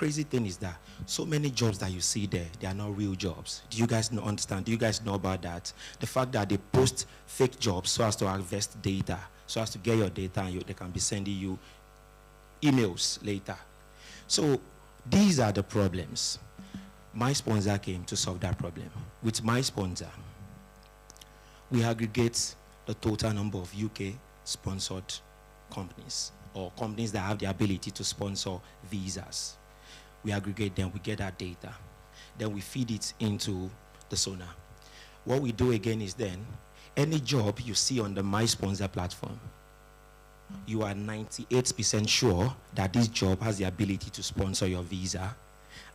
crazy thing is that so many jobs that you see there, they are not real jobs. Do you guys understand? Do you guys know about that? The fact that they post fake jobs so as to harvest data, so as to get your data, and they can be sending you emails later. So these are the problems. My sponsor came to solve that problem. With my sponsor, we aggregate the total number of UK-sponsored companies, or companies that have the ability to sponsor visas. We aggregate them, we get that data. Then we feed it into the Sonar. What we do again is then, any job you see on the My Sponsor platform, you are 98% sure that this job has the ability to sponsor your visa.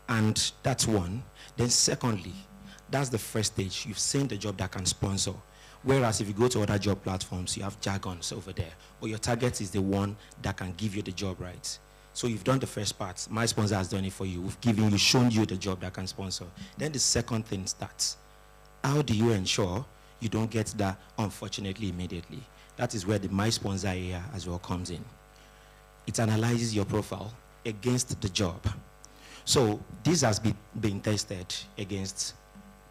And that's one. Then secondly, that's the first stage. You've seen the job that can sponsor. Whereas if you go to other job platforms, you have jargons over there. But your target is the one that can give you the job right. So you've done the first part. My sponsor has done it for you. We've given you, shown you the job that can sponsor. Then the second thing starts. How do you ensure you don't get that, unfortunately, immediately? That is where the My Sponsor AI as well comes in. It analyzes your profile against the job. So this has been tested against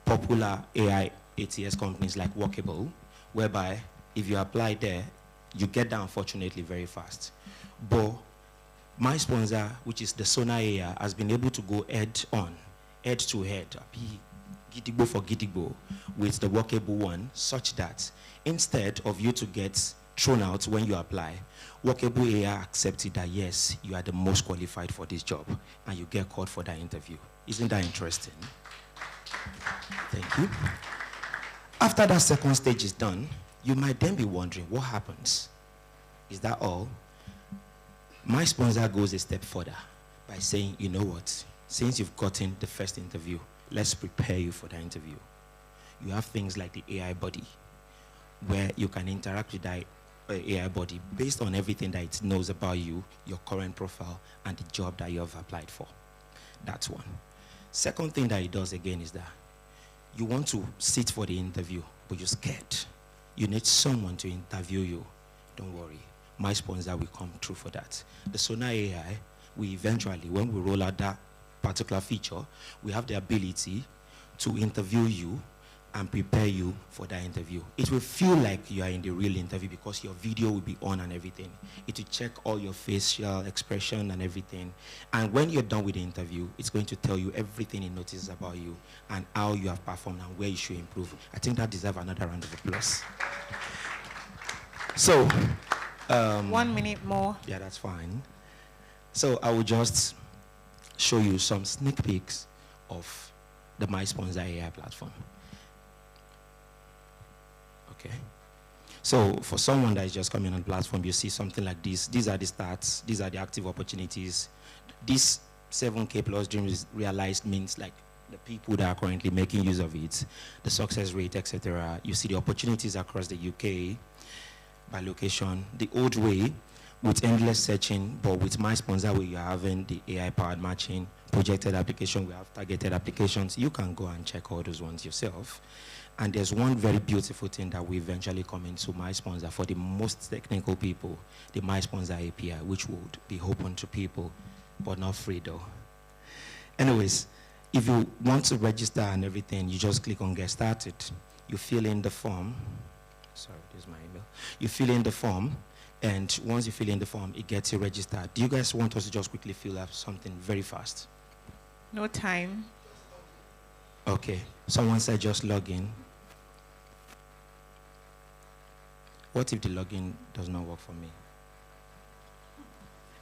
popular AI ATS companies like Workable, whereby if you apply there, you get that, unfortunately, very fast. But My Sponsor, which is the Sonar AI, has been able to go head to head, gidigbo for gidigbo, with the Workable one, such that instead of you to get thrown out when you apply, Workable AI accepted that yes, you are the most qualified for this job, and you get called for that interview. Isn't that interesting? Thank you. After that second stage is done, you might then be wondering, what happens? Is that all? My sponsor goes a step further by saying, you know what? Since you've gotten the first interview, let's prepare you for the interview. You have things like the AI body, where you can interact with that AI body based on everything that it knows about you, your current profile, and the job that you have applied for. That's one. Second thing that it does again is that you want to sit for the interview, but you're scared. You need someone to interview you. Don't worry. My sponsor will come through for that. The Sonar AI, we eventually, when we roll out that particular feature, we have the ability to interview you and prepare you for that interview. It will feel like you are in the real interview because your video will be on and everything. It will check all your facial expression and everything. And when you're done with the interview, it's going to tell you everything it notices about you and how you have performed and where you should improve. I think that deserves another round of applause. So, 1 minute more. Yeah, that's fine. So I will just show you some sneak peeks of the My Sponsor AI platform. Okay. So for someone that is just coming on the platform, you see something like this. These are the stats. These are the active opportunities. This 7K plus dreams realized means like the people that are currently making use of it, the success rate, etc. You see the opportunities across the UK by location. The old way with endless searching, but with My Sponsor where you're having the AI-powered matching, projected application, we have targeted applications. You can go and check all those ones yourself. And there's one very beautiful thing that we eventually come into My Sponsor for the most technical people, the My Sponsor API, which would be open to people, but not free though. Anyways, if you want to register and everything, you just click on Get Started. You fill in the form. Sorry, this is my email. You fill in the form, and once you fill in the form, it gets you registered. Do you guys want us to just quickly fill up something very fast? No time. Okay. Someone said just log in. What if the login does not work for me?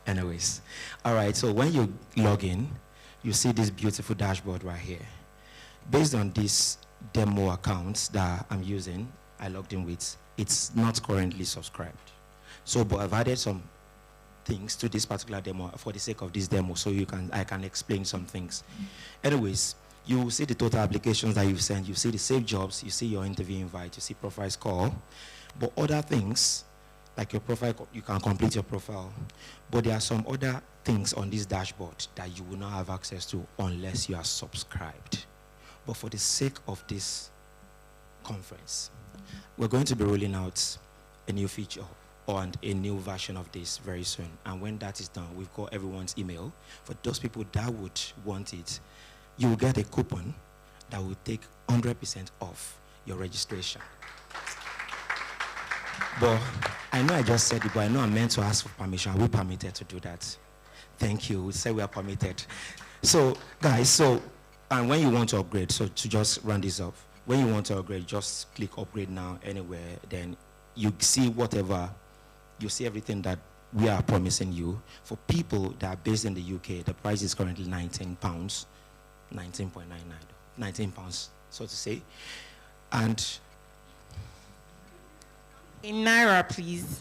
Anyways, all right, so when you log in, you see this beautiful dashboard right here. Based on this demo account that I'm using, I logged in with, it's not currently subscribed. So, but I've added some things to this particular demo for the sake of this demo, so I can explain some things. Anyways, you will see the total applications that you've sent, you see the saved jobs, you see your interview invite, you see profile score, but other things, like your profile, you can complete your profile, but there are some other things on this dashboard that you will not have access to unless you are subscribed. But for the sake of this conference, we're going to be rolling out a new feature on a new version of this very soon. And when that is done, we've got everyone's email. For those people that would want it, you will get a coupon that will take 100% off your registration. But I know I just said it, but I know I meant to ask for permission. Are we permitted to do that? Thank you. We say we are permitted. So, guys, and when you want to upgrade, so to just run this up, when you want to upgrade, just click upgrade now anywhere. Then you see whatever, you see everything that we are promising you. For people that are based in the UK, the price is currently £19, 19.99, 19 pounds, so to say. And in Naira, please.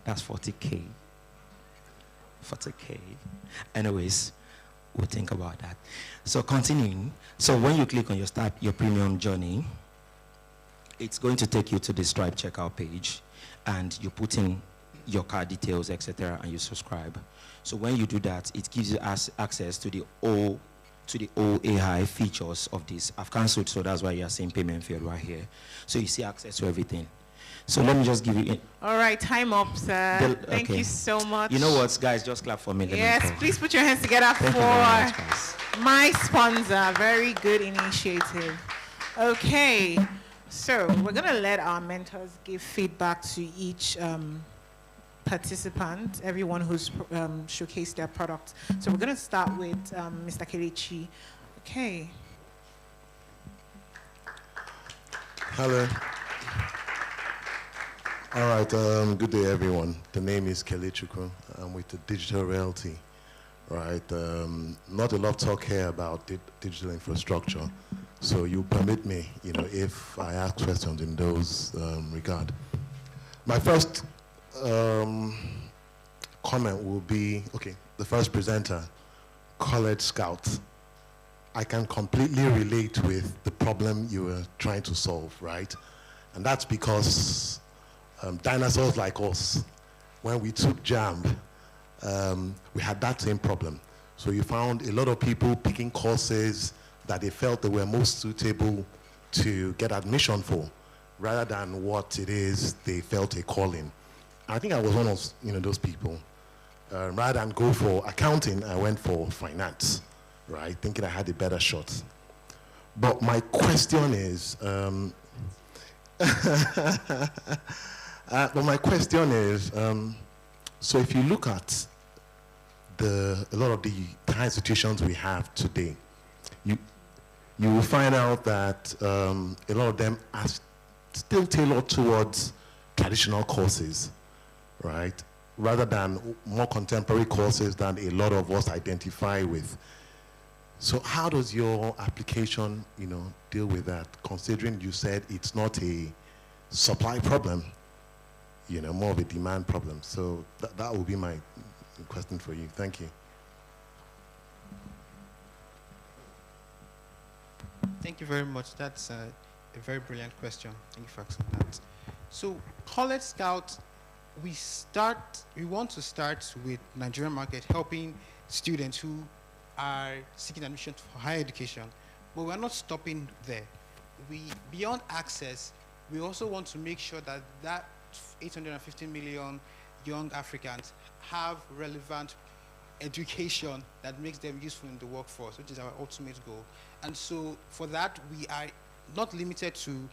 that's 40K. 40K. Anyways, we'll think about that. So continuing, so when you click on your start your premium journey, it's going to take you to the Stripe checkout page, and you put in your card details, etc., and you subscribe. So when you do that, it gives you access to the all AI features of this. I've cancelled, so that's why you're seeing payment field right here. So you see access to everything. So let me just give you. All right, time up, sir. Thank you so much. You know what, guys? Just clap for me. Yes, please put your hands together for my sponsor. Very good initiative. Okay, so we're going to let our mentors give feedback to each participant, everyone who's showcased their product. So we're going to start with Mr. Kelechi. Okay. Hello. All right, good day, everyone. The name is Kelechi. I'm with the Digital Realty. Right, not a lot of talk here about digital infrastructure. So you permit me, if I ask questions in those regard. My first comment will be, okay, the first presenter, College Scout. I can completely relate with the problem you were trying to solve, right? And that's because dinosaurs like us, when we took JAMB, we had that same problem. So you found a lot of people picking courses that they felt they were most suitable to get admission for, rather than what it is they felt a calling. I think I was one of those people. Rather than go for accounting, I went for finance, right? Thinking I had a better shot. But my question is, so if you look at a lot of the high institutions we have today, you will find out that a lot of them are still tailored towards traditional courses, right? Rather than more contemporary courses that a lot of us identify with. So how does your application, deal with that? Considering you said it's not a supply problem, more of a demand problem. So that will be my question for you. Thank you. Thank you very much. That's a very brilliant question. Thank you for asking that. So College Scout, we want to start with Nigerian market, helping students who are seeking admission for higher education, but we're not stopping there. Beyond access, we also want to make sure that 850 million young Africans have relevant education that makes them useful in the workforce, which is our ultimate goal. And so for that, we are not limited to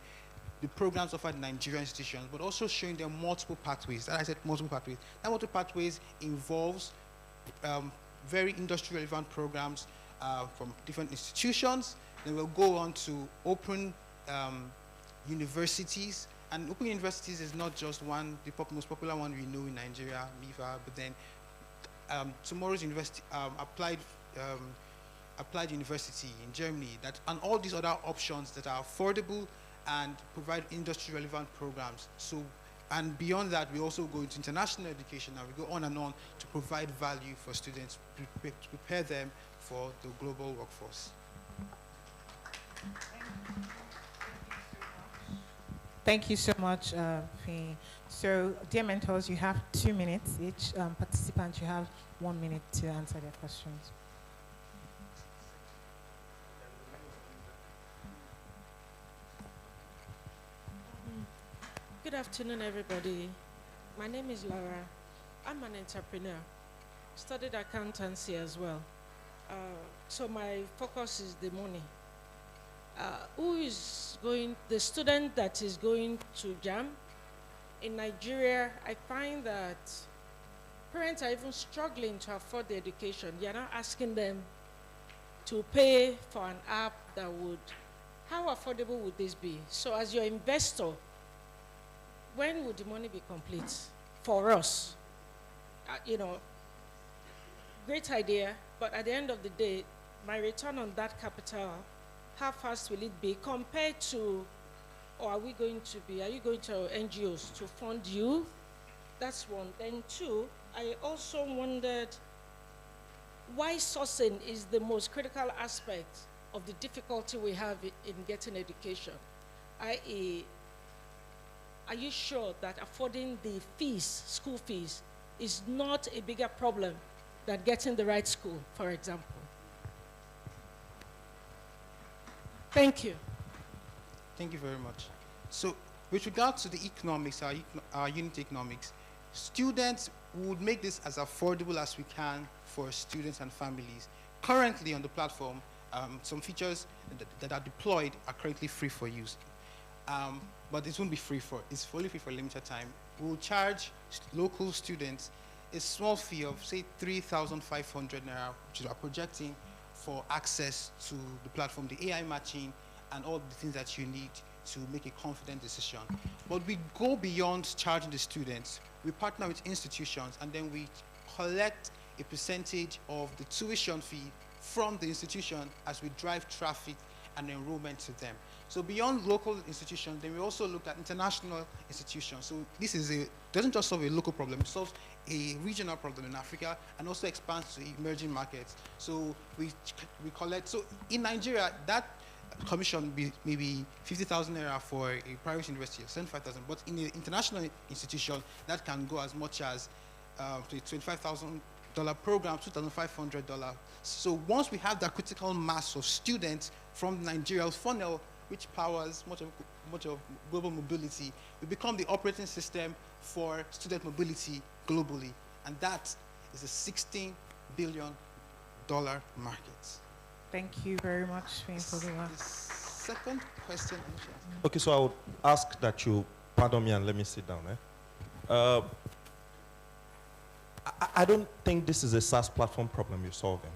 the programs offered in Nigerian institutions, but also showing them multiple pathways. As I said, multiple pathways. That multiple pathways involves very industry relevant programs from different institutions. Then we'll go on to open universities. And open universities is not just one, the most popular one we know in Nigeria, MIFA, but then tomorrow's university, applied university in Germany, and all these other options that are affordable and provide industry relevant programs. So, and beyond that, we also go into international education, and we go on and on to provide value for students, to prepare them for the global workforce. Thank you so much, Fee. So, dear mentors, you have 2 minutes each. Participants, you have 1 minute to answer their questions. Good afternoon, everybody. My name is Laura. I'm an entrepreneur. Studied accountancy as well. So my focus is the money. The student that is going to JAM? In Nigeria, I find that parents are even struggling to afford the education. You're not asking them to pay for an app that would, how affordable would this be? So as your investor, when would the money be complete for us? Great idea, but at the end of the day, my return on that capital, how fast will it be compared to, or are you going to NGOs to fund you? That's one. Then two, I also wondered why sourcing is the most critical aspect of the difficulty we have in getting education, i.e., are you sure that affording the fees, school fees, is not a bigger problem than getting the right school, for example? Thank you. Thank you very much. So with regard to the economics, our unit economics, students would make this as affordable as we can for students and families. Currently on the platform, some features that are deployed are currently free for use. But it won't be it's fully free for a limited time. We'll charge local students a small fee of, say, 3,500 naira, which we are projecting for access to the platform, the AI matching, and all the things that you need to make a confident decision. But we go beyond charging the students. We partner with institutions, and then we collect a percentage of the tuition fee from the institution as we drive traffic and enrollment to them. So beyond local institutions, then we also looked at international institutions. So this doesn't just solve a local problem, it solves a regional problem in Africa and also expands to emerging markets. So we collect, so in Nigeria, that commission be maybe 50,000 naira for a private university, 75,000, but in an international institution, that can go as much as $25,000 program, $2,500. So once we have that critical mass of students from Nigeria's funnel, which powers much of global mobility, we become the operating system for student mobility globally. And that is a $16 billion market. Thank you very much, for the The second question. Okay, so I would ask that you pardon me and let me sit down. I don't think this is a SaaS platform problem you're solving.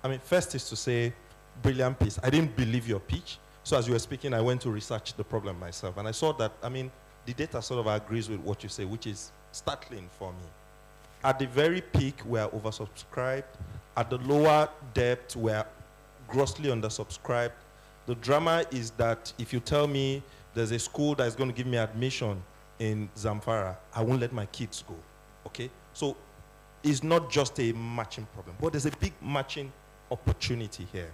I mean, first is to say, brilliant piece. I didn't believe your pitch. So as you were speaking, I went to research the problem myself. And I saw that, I mean, the data sort of agrees with what you say, which is startling for me. At the very peak, we are oversubscribed. At the lower depth, we are grossly undersubscribed. The drama is that if you tell me there's a school that is going to give me admission in Zamfara, I won't let my kids go, okay? So it's not just a matching problem, but there's a big matching opportunity here.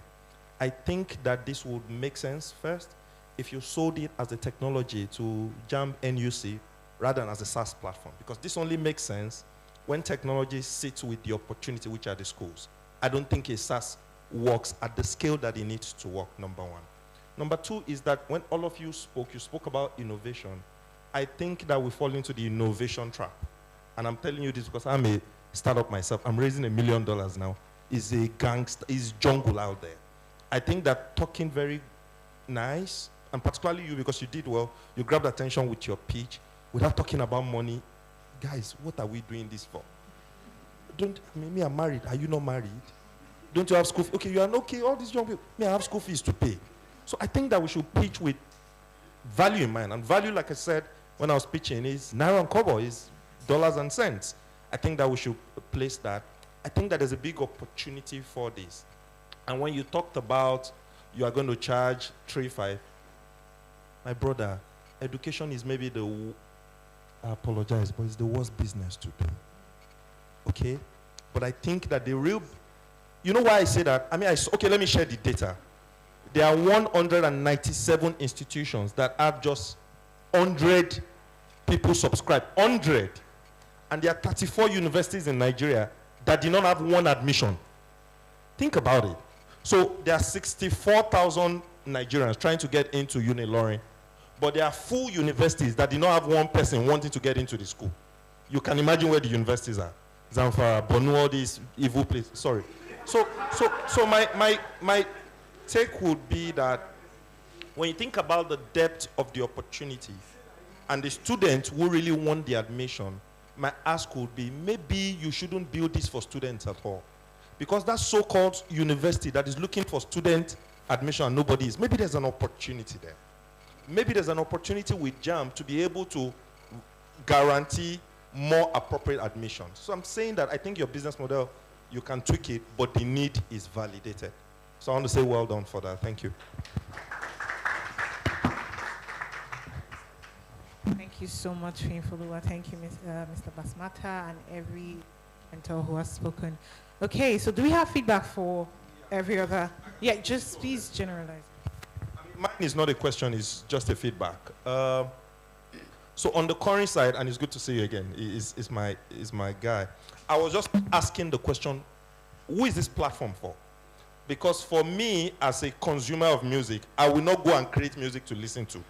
I think that this would make sense first if you sold it as a technology to JAM NUC rather than as a SaaS platform, because this only makes sense when technology sits with the opportunity, which are the schools. I don't think a SaaS works at the scale that it needs to work, number one. Number two is that when all of you spoke about innovation. I think that we fall into the innovation trap. And I'm telling you this because I'm a startup myself. I'm raising $1 million now. It's a gangster, it's jungle out there. I think that talking very nice, and particularly you because you did well, you grabbed attention with your pitch without talking about money. Guys, what are we doing this for? Me, I'm married. Are you not married? Don't you have school fees? Okay, you are okay, all these young people. Me, I have school fees to pay. So I think that we should pitch with value in mind. And value, like I said, when I was pitching, is naira and kobo, is dollars and cents. I think that we should place that. I think that there's a big opportunity for this. And when you talked about you are going to charge 3.5, my brother, education is maybe I apologize, but it's the worst business to do. Okay? But I think that the real, you know why I say that? I mean, okay, let me share the data. There are 197 institutions that have just 100 people subscribe, 100. And there are 34 universities in Nigeria that did not have one admission. Think about it. So there are 64,000 Nigerians trying to get into Unilorin, but there are full universities that did not have one person wanting to get into the school. You can imagine where the universities are. Zamfara, Borno, all these evil places. Sorry. So my take would be that when you think about the depth of the opportunity and the students who really want the admission, my ask would be maybe you shouldn't build this for students at all. Because that so-called university that is looking for student admission and nobody is, maybe there's an opportunity there. Maybe there's an opportunity with JAM to be able to guarantee more appropriate admissions. So I'm saying that I think your business model, you can tweak it, but the need is validated. So I want to say well done for that. Thank you. Thank you so much, Fimfoluwa. Thank you, Mr. Basmata, and every mentor who has spoken. Okay, so do we have feedback for every other? Yeah, just please generalize. Mine is not a question, it's just a feedback. So on the current side, and it's good to see you again, is my guy. I was just asking the question, who is this platform for? Because for me, as a consumer of music, I will not go and create music to listen to.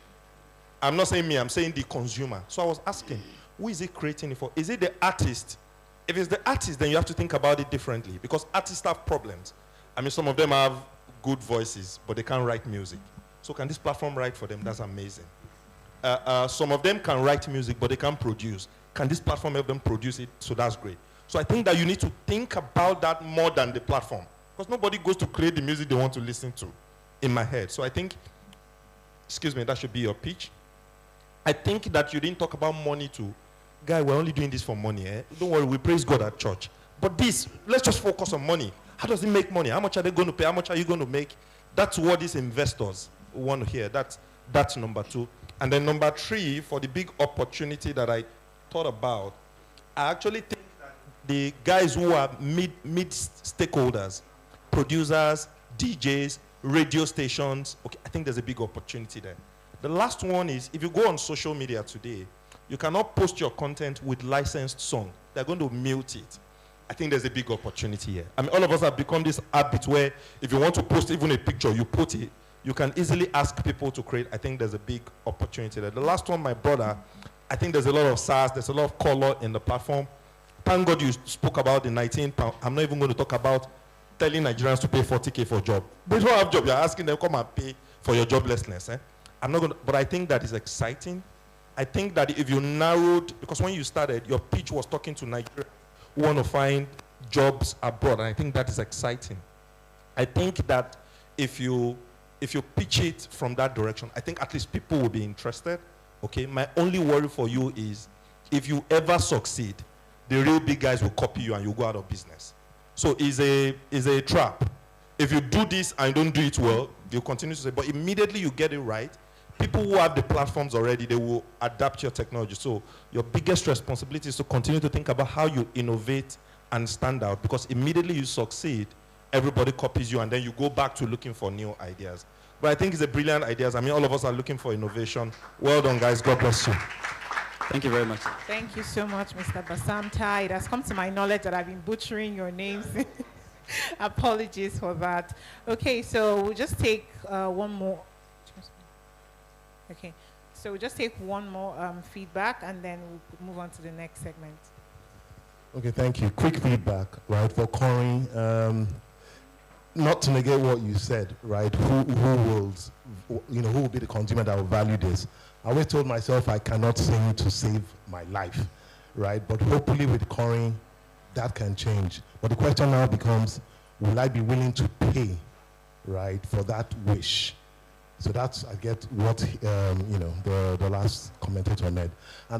I'm not saying me, I'm saying the consumer. So I was asking, who is it creating it for? Is it the artist? If it's the artist, then you have to think about it differently, because artists have problems. I mean, some of them have good voices, but they can't write music. So can this platform write for them? That's amazing. Some of them can write music, but they can't produce. Can this platform help them produce it? So that's great. So I think that you need to think about that more than the platform, because nobody goes to create the music they want to listen to, in my head. So I think, excuse me, that should be your pitch. I think that you didn't talk about money too. Guy, we're only doing this for money. Eh? Don't worry, we praise God at church. But this, let's just focus on money. How does it make money? How much are they going to pay? How much are you going to make? That's what these investors want to hear. That's number two. And then number three, for the big opportunity that I thought about, I actually think that the guys who are mid stakeholders, producers, DJs, radio stations, okay, I think there's a big opportunity there. The last one is, if you go on social media today, you cannot post your content with licensed song. They're going to mute it. I think there's a big opportunity here. I mean, all of us have become this habit where if you want to post even a picture, you put it. You can easily ask people to create. I think there's a big opportunity there. The last one, my brother, I think there's a lot of SaaS, there's a lot of color in the platform. Thank God you spoke about the 19 pound. I'm not even going to talk about telling Nigerians to pay 40K for a job. They don't have a job. You're asking them, come and pay for your joblessness. Eh? I'm not going to, but I think that is exciting. I think that if you narrowed, because when you started, your pitch was talking to Nigerians who want to find jobs abroad, and I think that is exciting. I think that if you pitch it from that direction, I think at least people will be interested. Okay, my only worry for you is if you ever succeed, the real big guys will copy you and you'll go out of business. So it's a trap. If you do this and don't do it well, you'll continue to say, but immediately you get it right, people who have the platforms already, they will adapt your technology. So your biggest responsibility is to continue to think about how you innovate and stand out, because immediately you succeed, everybody copies you, and then you go back to looking for new ideas. But I think it's a brilliant idea. I mean, all of us are looking for innovation. Well done, guys. God bless you. Thank you very much. Thank you so much, Mr. Basamta. It has come to my knowledge that I've been butchering your names. Apologies for that. Okay, so we'll just take one more. Okay, so we'll just take one more feedback, and then we'll move on to the next segment. Okay, thank you. Quick feedback, right, for Cory. Not to negate what you said, right? Who will be the consumer that will value this? I always told myself I cannot sing to save my life, right? But hopefully with Cory, that can change. But the question now becomes, will I be willing to pay, right, for that wish? So that's, I get what, the last commentator made.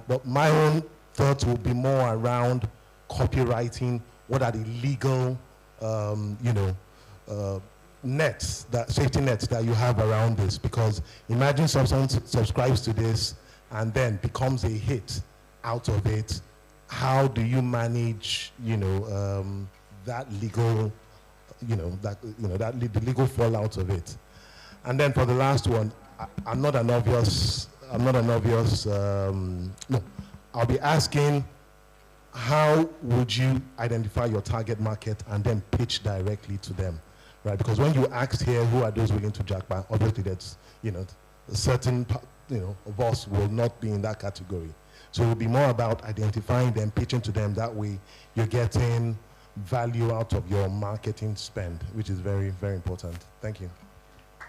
But my own thoughts will be more around copywriting. What are the legal, safety nets that you have around this? Because imagine someone subscribes to this and then becomes a hit out of it. How do you manage, that legal, the legal fallout of it? And then for the last one, I'll be asking, how would you identify your target market and then pitch directly to them, right? Because when you asked here, who are those willing to jackpot, obviously that's, certain, of us will not be in that category. So it will be more about identifying them, pitching to them. That way you're getting value out of your marketing spend, which is very, very important. Thank you.